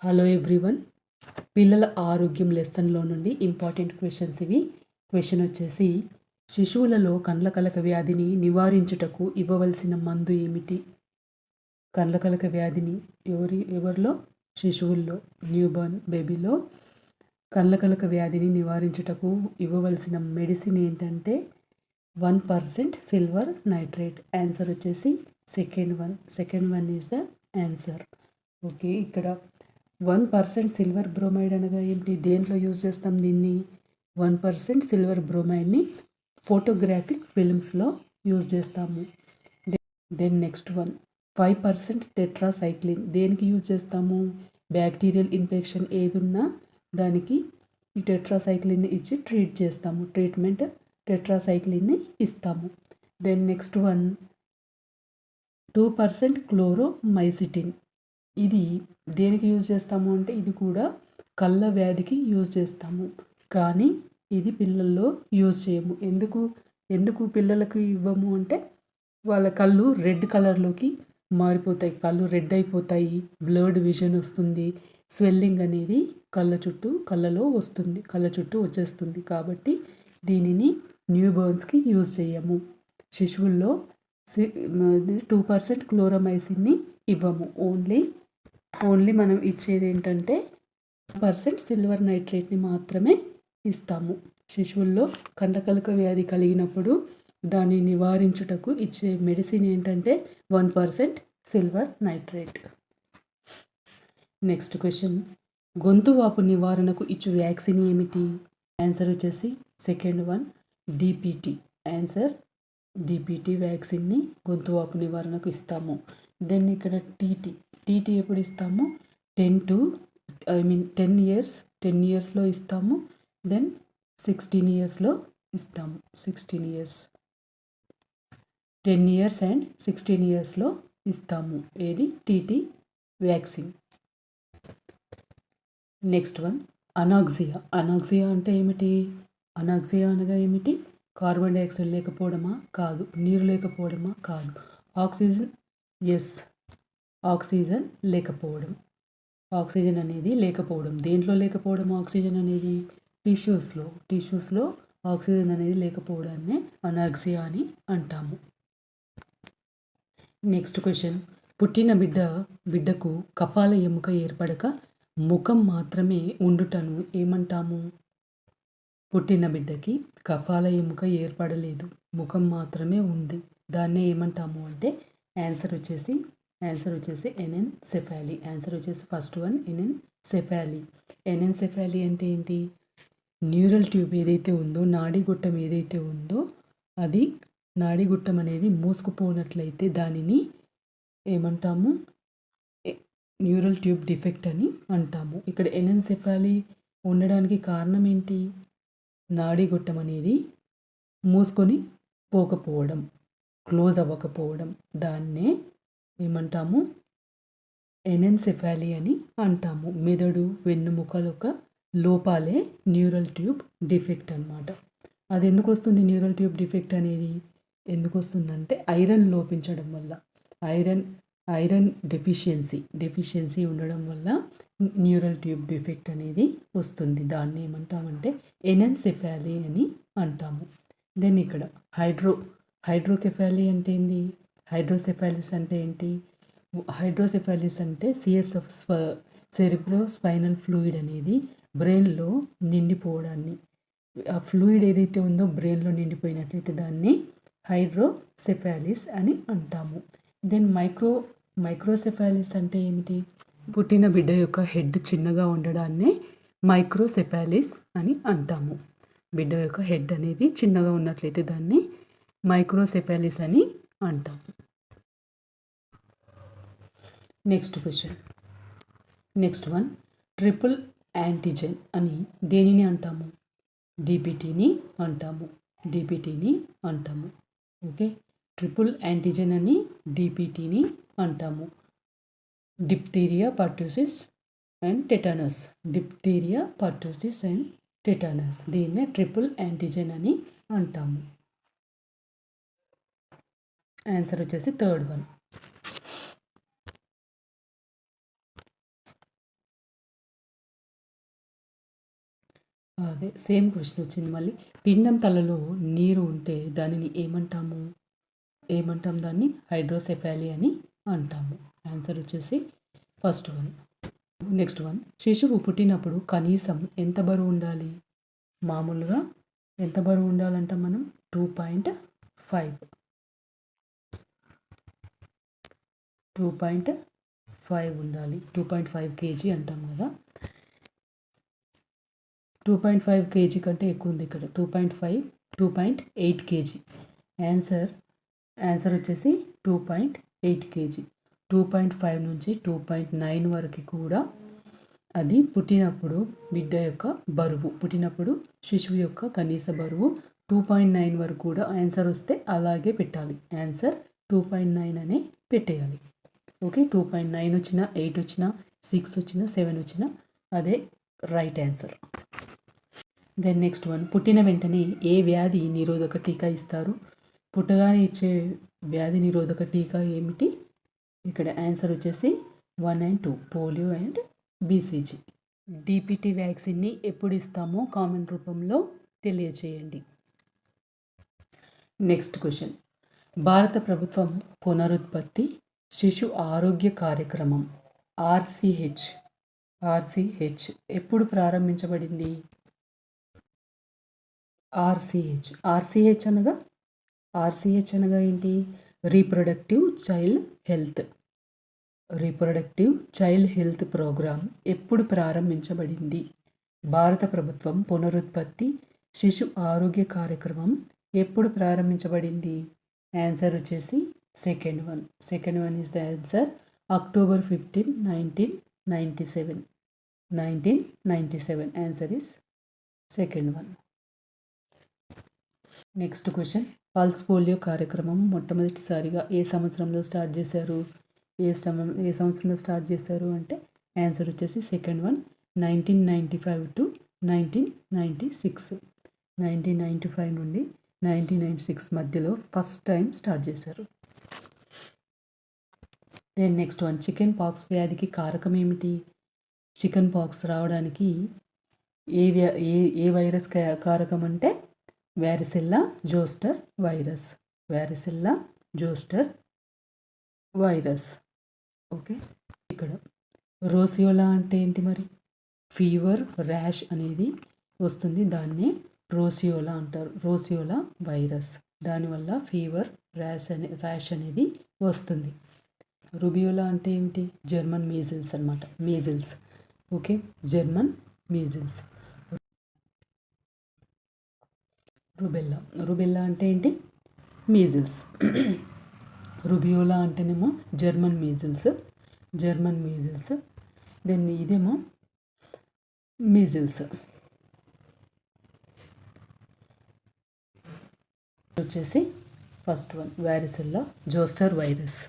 Hello everyone. పిల్లల ఆరోగ్యం లెసన్లో నుండి ఇంపార్టెంట్ క్వశ్చన్స్ ఇవి. క్వశ్చన్ వచ్చేసి, శిశువులలో కండ్లకలక వ్యాధిని నివారించుటకు ఇవ్వవలసిన మందు ఏమిటి? కండ్లకలక వ్యాధిని ఎవరిలో? శిశువుల్లో, న్యూబర్న్ బేబీలో కండ్లకలక వ్యాధిని నివారించుటకు ఇవ్వవలసిన మెడిసిన్ ఏంటంటే 1% సిల్వర్ నైట్రేట్. ఆన్సర్ వచ్చేసి second one is the answer. Okay, ఇక్కడ 1% సిల్వర్ బ్రోమైడ్ అనగా ఏంటి? దేంట్లో యూజ్ చేస్తాం దీన్ని? 1% సిల్వర్ బ్రోమైడ్ని ఫోటోగ్రాఫిక్ ఫిల్మ్స్లో యూజ్ చేస్తాము. దెన్ నెక్స్ట్ వన్, 5% టెట్రాసైక్లిన్ దేనికి యూజ్ చేస్తాము? బ్యాక్టీరియల్ ఇన్ఫెక్షన్ ఏదున్నా దానికి ఈ టెట్రాసైక్లిన్ని ఇచ్చి ట్రీట్ చేస్తాము. ట్రీట్మెంట్ టెట్రాసైక్లిన్ని ఇస్తాము. Then next one, 2% chloromycetin. ఇది దేనికి యూజ్ చేస్తాము అంటే ఇది కూడా కళ్ళ వ్యాధికి యూజ్ చేస్తాము, కానీ ఇది పిల్లల్లో యూజ్ చేయము. ఎందుకు పిల్లలకు ఇవ్వము అంటే వాళ్ళ కళ్ళు రెడ్ కలర్లోకి మారిపోతాయి, కళ్ళు రెడ్ అయిపోతాయి, బ్లర్డ్ విజన్ వస్తుంది, స్వెల్లింగ్ అనేది కళ్ళలో వస్తుంది, కళ్ళ చుట్టూ వచ్చేస్తుంది. కాబట్టి దీనిని న్యూ బోర్న్స్కి యూజ్ చేయము. శిశువుల్లో 2% క్లోరోమైసిన్ని ఇవ్వము. ఓన్లీ మనం ఇచ్చేది ఏంటంటే 1% సిల్వర్ నైట్రేట్ని మాత్రమే ఇస్తాము. శిశువుల్లో కండకలక వ్యాధి కలిగినప్పుడు దాన్ని నివారించుటకు ఇచ్చే మెడిసిన్ ఏంటంటే 1% సిల్వర్ నైట్రేట్. నెక్స్ట్ క్వశ్చన్, గొంతు వాపు నివారణకు ఇచ్చు వ్యాక్సిన్ ఏమిటి? ఆన్సర్ వచ్చేసి second one, DPT. Answer DPT వ్యాక్సిన్ని గొంతు వాపు నివారణకు ఇస్తాము. దెన్ ఇక్కడ టీటీ ఎప్పుడు ఇస్తాము? 10 ఇయర్స్లో ఇస్తాము. దెన్ 16 ఇయర్స్లో ఇస్తాము. 10 ఇయర్స్ అండ్ 16 ఇయర్స్లో ఇస్తాము. ఏది? TT vaccine. Next one, anoxia అంటే ఏమిటి? అనాక్సియా అనగా ఏమిటి? కార్బన్ డైఆక్సైడ్ లేకపోవడమా? కాదు. నీరు లేకపోవడమా? కాదు. ఆక్సిజన్? ఎస్, ఆక్సిజన్ లేకపోవడం. ఆక్సిజన్ అనేది లేకపోవడం. దేంట్లో లేకపోవడం ఆక్సిజన్ అనేది? టిష్యూస్లో ఆక్సిజన్ అనేది లేకపోవడాన్ని అనాక్సియా అని అంటాము. నెక్స్ట్ క్వశ్చన్, పుట్టిన బిడ్డకు కపాల ఎముక ఏర్పడక ముఖం మాత్రమే ఉండుటను ఏమంటాము? పుట్టిన బిడ్డకి కపాల ఎముక ఏర్పడలేదు, ముఖం మాత్రమే ఉంది, దాన్నే ఏమంటాము అంటే ఆన్సర్ వచ్చేసి ఎనెన్సెఫాలీ. ఆన్సర్ వచ్చేసి ఫస్ట్ వన్, ఎనెన్సెఫాలీ. ఎనెన్సెఫాలీ అంటే ఏంటి? న్యూరల్ ట్యూబ్ ఏదైతే ఉందో, నాడీగుట్టం ఏదైతే ఉందో, అది నాడీగుట్టం అనేది మూసుకుపోనట్లయితే దానిని ఏమంటాము? న్యూరల్ ట్యూబ్ డిఫెక్ట్ అని అంటాము. ఇక్కడ ఎనెన్సెఫాలీ ఉండడానికి కారణం ఏంటి? నాడీగుట్టం అనేది మూసుకొని పోకపోవడం, క్లోజ్ అవ్వకపోవడం, దాన్నే ఏమంటాము? ఎనెన్సెఫాలీ అని అంటాము. మెదడు వెన్నుముకల యొక్క లోపాలే న్యూరల్ ట్యూబ్ డిఫెక్ట్ అన్నమాట. అది ఎందుకు వస్తుంది? న్యూరల్ ట్యూబ్ డిఫెక్ట్ అనేది ఎందుకు వస్తుందంటే ఐరన్ లోపించడం వల్ల, ఐరన్ డెఫిషియన్సీ ఉండడం వల్ల న్యూరల్ ట్యూబ్ డిఫెక్ట్ అనేది వస్తుంది. దాన్ని ఏమంటామంటే ఎనెన్సెఫాలీ అని అంటాము. దెన్ ఇక్కడ హైడ్రోకెఫాలీ అంటే ఏంది? హైడ్రోసెఫాలిస్ అంటే ఏంటి? హైడ్రోసెఫాలిస్ అంటే సెరిబ్రో స్పైనల్ ఫ్లూయిడ్ అనేది బ్రెయిన్లో నిండిపోవడాన్ని, ఆ ఫ్లూయిడ్ ఏదైతే ఉందో బ్రెయిన్లో నిండిపోయినట్లయితే దాన్ని హైడ్రోసెఫాలిస్ అని అంటాము. దెన్ మైక్రోసెఫాలిస్ అంటే ఏమిటి? పుట్టిన బిడ్డ యొక్క హెడ్ చిన్నగా ఉండడాన్నే మైక్రోసెఫాలిస్ అని అంటాము. బిడ్డ యొక్క హెడ్ అనేది చిన్నగా ఉన్నట్లయితే దాన్ని మైక్రోసెఫాలిస్ అని అంటాము. నెక్స్ట్ వన్, ట్రిపుల్ యాంటీజెన్ అని దేనిని అంటాము? డిపిటిని అంటాము. ఓకే, ట్రిపుల్ యాంటీజెన్ అని డిపిటిని అంటాము. Diphtheria, pertussis and tetanus. దీన్నే ట్రిపుల్ యాంటీజెన్ అని అంటాము. ఆన్సర్ వచ్చేసి థర్డ్ వన్. అదే సేమ్ క్వశ్చన్ వచ్చింది మళ్ళీ. పిండం తలలో నీరు ఉంటే దానిని ఏమంటాము? ఏమంటాం దాన్ని? హైడ్రోసెఫాలి అని అంటాము. ఆన్సర్ వచ్చేసి ఫస్ట్ వన్. Next one. శిశువు పుట్టినప్పుడు కనీసం ఎంత బరువు ఉండాలి? మామూలుగా ఎంత బరువు ఉండాలంట మనం? 2.5 ఉండాలి. 2.5 కేజీ అంటాం కదా. 2.5 కేజీ కంటే ఎక్కువ ఉంది ఇక్కడ. 2.8 కేజీ. ఆన్సర్ వచ్చేసి 2.8 కేజీ. 2.5 నుంచి 2.9 వరకు కూడా అది పుట్టినప్పుడు బిడ్డ యొక్క బరువు. పుట్టినప్పుడు శిశువు యొక్క కనీస బరువు 2.9 వరకు కూడా ఆన్సర్ వస్తే అలాగే పెట్టాలి. ఆన్సర్ 2.9 అనే పెట్టేయాలి. ఓకే, 2.9 వచ్చినా, 8 వచ్చినా, 6 వచ్చినా, 7 వచ్చినా అదే right answer. Then next one. పుట్టిన వెంటనే ఏ వ్యాధి నిరోధక టీకా ఇస్తారు? పుట్టగానే ఇచ్చే వ్యాధి నిరోధక టీకా ఏమిటి? ఇక్కడ ఆన్సర్ వచ్చేసి 1 and 2, polio and BCG. DPT వ్యాక్సిన్ని ఎప్పుడు ఇస్తామో కామెంట్ రూపంలో తెలియచేయండి. Next question. భారత ప్రభుత్వం పునరుత్పత్తి శిశు ఆరోగ్య కార్యక్రమం ఆర్సిహెచ్ ఎప్పుడు ప్రారంభించబడింది? ఆర్సిహెచ్ అనగా ఏంటి? రీప్రొడక్టివ్ చైల్డ్ హెల్త్ ప్రోగ్రామ్ ఎప్పుడు ప్రారంభించబడింది? భారత ప్రభుత్వం పునరుత్పత్తి శిశు ఆరోగ్య కార్యక్రమం ఎప్పుడు ప్రారంభించబడింది? ఆన్సర్ వచ్చేసి second one is the answer. October 15, 1997. Answer is second one. Next question. Pulse polio కార్యక్రమం మొట్టమొదటిసారిగా ఏ సంవత్సరంలో స్టార్ట్ చేశారు? ఏ సంవత్సరంలో స్టార్ట్ చేశారు అంటే ఆన్సర్ వచ్చేసి సెకండ్ వన్. 1995 to 1996. 1995 నుండి 1996 మధ్యలో ఫస్ట్ టైం స్టార్ట్ చేశారు. Then next one. Chicken pox వ్యాధికి కారకం ఏమిటి? చికెన్ పాక్స్ రావడానికి ఏ వైరస్ కారకం అంటే వ్యారిసిల్లా జోస్టర్ వైరస్. ఓకే, ఇక్కడ రోసియోలా అంటే ఏంటి మరి? ఫీవర్, ర్యాష్ అనేది వస్తుంది, దాన్నే రోసియోలా అంటారు. రోసియోలా వైరస్, దానివల్ల ఫీవర్, ర్యాష్ అనేది వస్తుంది. రుబియోలా అంటే ఏమిటి? జర్మన్ మీజిల్స్ అనమాట. Okay, German measles. రుబెల్లా అంటే ఏంటి? మీజిల్స్. రుబియోలా అంటేనేమో జర్మన్ మీజిల్స్. దెన్ ఇదేమో మీజిల్స్. వచ్చేసి ఫస్ట్ వన్ వ్యారిసిల్లా జోస్టర్ వైరస్.